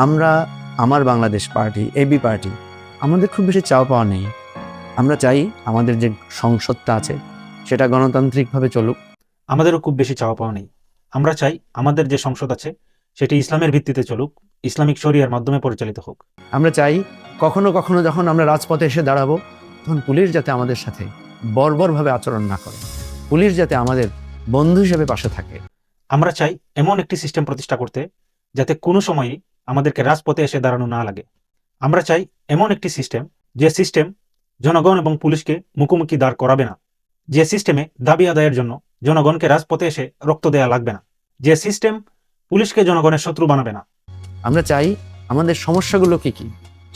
আমরা আমার Bangladesh party, AB party, আমাদের খুব বেশি চাওয়া পাওয়া নেই। আমরা চাই আমাদের যে সংসদটা আছে সেটা গণতান্ত্রিকভাবে চলুক। আমাদেরও খুব বেশি চাওয়া পাওয়া নেই। আমরা চাই আমাদের যে সংসদ আছে সেটি ইসলামের ভিত্তিতে চলুক, ইসলামিক শরিয়ার মাধ্যমে পরিচালিত হোক। আমরা চাই কখনো কখনো যখন আমরা রাজপথে এসে দাঁড়াবো তখন পুলিশ যাতে আমাদের সাথে বর্বরভাবে আচরণ না করে, পুলিশ যাতে আমাদের বন্ধু হিসেবে পাশে থাকে। আমরা চাই এমন একটি সিস্টেম প্রতিষ্ঠা করতে যাতে কোনো সময়ই আমাদেরকে রাজপথে এসে দাঁড়ানো না লাগে। আমরা চাই এমন একটি সিস্টেম, যে সিস্টেম জনগণ এবং পুলিশকে মুখোমুখি দাঁড় করাবে না, যে সিস্টেমে দাবি আদায়ের জন্য জনগণকে রাজপথে এসে রক্ত দেয়া লাগবে না, যে সিস্টেম পুলিশকে জনগণের শত্রু বানাবে না। আমরা চাই আমাদের সমস্যাগুলো কি কি,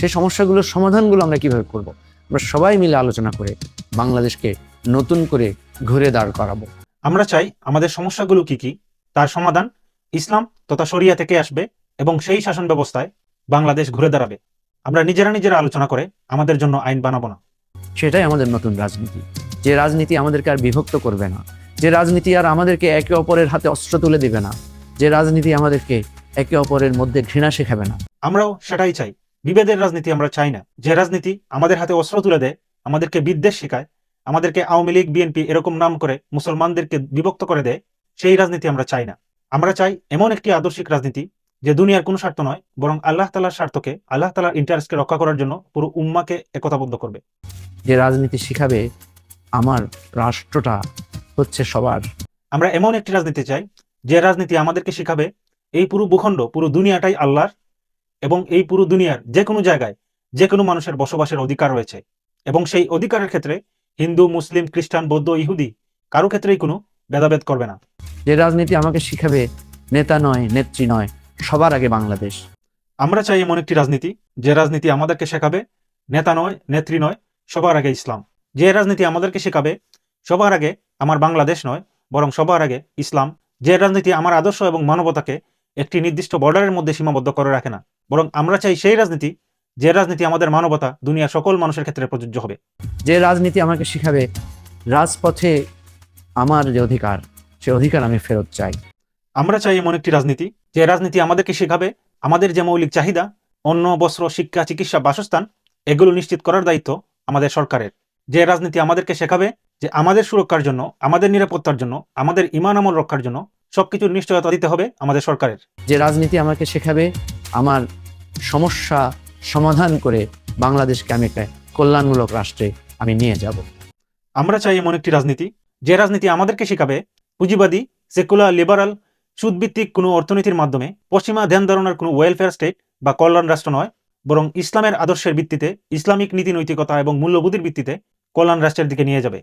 সেই সমস্যাগুলোর সমাধানগুলো আমরা কিভাবে করব, আমরা সবাই মিলে আলোচনা করে বাংলাদেশকে নতুন করে ঘুরে দাঁড় করাবো। আমরা চাই আমাদের সমস্যাগুলো কি কি, তার সমাধান ইসলাম তথা শরিয়া থেকে আসবে এবং সেই শাসন ব্যবস্থায় বাংলাদেশ ঘুরে দাঁড়াবে। আমরা নিজেরা আলোচনা করে আমাদের জন্য আইন বানাবো না। সেটাই আমাদের নতুন রাজনীতি, যে রাজনীতি আমাদেরকে আর বিভক্ত করবে না, যে রাজনীতি আর আমাদেরকে একে অপরের হাতে অস্ত্র তুলে দিবে না, যে রাজনীতি আমাদেরকে একে অপরের মধ্যে ঘৃণা শেখাবে না। আমরাও সেটাই চাই। বিভেদের রাজনীতি আমরা চাই না। যে রাজনীতি আমাদের হাতে অস্ত্র তুলে দেয়, আমাদেরকে বিদ্বেষ শেখায়, আমাদেরকে আওয়ামী লীগ, বিএনপি এরকম নাম করে মুসলমানদেরকে বিভক্ত করে দেয়, সেই রাজনীতি আমরা চাই না। আমরা চাই এমন একটি আদর্শিক রাজনীতি যে দুনিয়ার কোনো স্বার্থ নয়, বরং আল্লাহ তাআলার স্বার্থকে, আল্লাহ তাআলার ইন্টারেস্টকে রক্ষা করার জন্য পুরো উম্মাকে একতাবদ্ধ করবে। যে রাজনীতি শিখাবে আমার রাষ্ট্রটা হচ্ছে সবার। আমরা এমন একটি রাজনীতি চাই যে রাজনীতি আমাদেরকে শিখাবে এই পুরো ভূখণ্ড, পুরো দুনিয়াটাই আল্লাহর, এবং এই পুরো দুনিয়ার যে কোনো জায়গায় যে কোনো মানুষের বসবাসের অধিকার রয়েছে, এবং সেই অধিকারের ক্ষেত্রে হিন্দু, মুসলিম, খ্রিস্টান, বৌদ্ধ, ইহুদি কারো ক্ষেত্রেই কোনো ভেদাভেদ করবে না। যে রাজনীতি আমাকে শিখাবে নেতা নয়, নেত্রী নয়, সবার আগে বাংলাদেশ। আমরা চাই এমন একটি রাজনীতি যে রাজনীতি আমাদেরকে শেখাবে নেতা নয়, নেত্রী নয়, সবার আগে ইসলাম। যে রাজনীতি আমাদেরকে শেখাবে সবার আগে আমার বাংলাদেশ নয়, বরং সবার আগে ইসলাম। যে রাজনীতি আমার আদর্শ এবং মানবতাকে একটি নির্দিষ্ট বর্ডারের মধ্যে সীমাবদ্ধ করে রাখে না, বরং আমরা চাই সেই রাজনীতি, যে রাজনীতি আমাদের মানবতা দুনিয়ার সকল মানুষের ক্ষেত্রে প্রযোজ্য হবে। যে রাজনীতি আমাকে শিখাবে রাজপথে আমার যে অধিকার, সে অধিকার আমি ফেরত চাই। আমরা চাই এমন একটি রাজনীতি যে রাজনীতি আমাদেরকে শেখাবে আমাদের যে মৌলিক চাহিদা, অন্ন, বস্ত্র, শিক্ষা, চিকিৎসা, বাসস্থান, এগুলো নিশ্চিত করার দায়িত্ব আমাদের সরকারের। যে রাজনীতি আমাদেরকে শেখাবে যে আমাদের সুরক্ষার জন্য, আমাদের নিরাপত্তার জন্য, আমাদের ঈমান আমল রক্ষার জন্য সবকিছুর নিশ্চয়তা দিতে হবে আমাদের সরকারের। যে রাজনীতি আমাকে শেখাবে আমার সমস্যা সমাধান করে বাংলাদেশকে আমি একটা কল্যাণমূলক রাষ্ট্রে আমি নিয়ে যাব। আমরা চাই এমন একটি রাজনীতি যে রাজনীতি আমাদেরকে শেখাবে পুঁজিবাদী, সেকুলার, লিবারাল, সুদভিত্তিক কোনো অর্থনীতির মাধ্যমে পশ্চিমা ধ্যান ধারণার কোনো ওয়েলফেয়ার স্টেট বা কল্যাণ রাষ্ট্র নয়, বরং ইসলামের আদর্শের ভিত্তিতে, ইসলামিক নীতি নৈতিকতা এবং মূল্যবোধের ভিত্তিতে কল্যাণ রাষ্ট্রের দিকে নিয়ে যাবে।